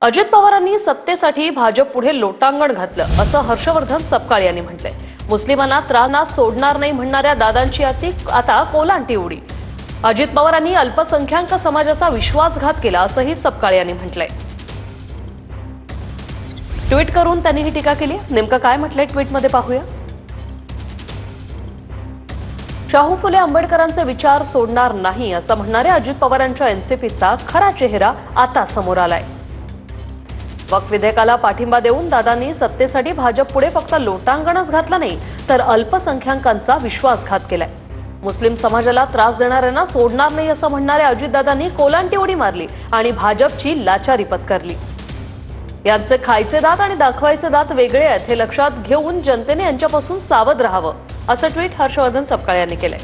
अजित पवारांनी सत्तेसाठी भाजप पुढे लोटांगण घातलं असं हर्षवर्धन सपकाळ यांनी म्हटलंय। मुस्लिमांना त्रास सोडणार नाही म्हणणाऱ्या दादांची आता कोलांटी उडी। अजित पवारांनी अल्पसंख्याक समाजाचा विश्वासघात केला असंही सपकाळ यांनी म्हटलंय। ट्विट करून त्यांनी ही टीका केली। नेमकं काय म्हटलंय ट्विटमध्ये पाहूया। शाहू फुले आंबेडकरांचे विचार सोडणार नाही असं म्हणणाऱ्या अजित पवारांच्या एनसीपीचा खरा चेहरा आता समोर आलाय। वक्फ विधेयकाला पाठिंबा देऊन दादांनी सत्तेसाठी भाजप पुढे फक्त लोटांगणच घातलं नाही तर अल्पसंख्याकांचा विश्वासघात केलाय। मुस्लिम समाजाला त्रास देणाऱ्यांना सोडणार नाही असं म्हणणाऱ्या अजितदादांनी कोलांटी उडी मारली आणि भाजपची लाचारी पत्करली। यांचे खायचे दात आणि दाखवायचे दात वेगळे आहेत हे लक्षात घेऊन जनतेने यांच्यापासून सावध राहावं असं ट्विट हर्षवर्धन सपकाळ यांनी केलंय।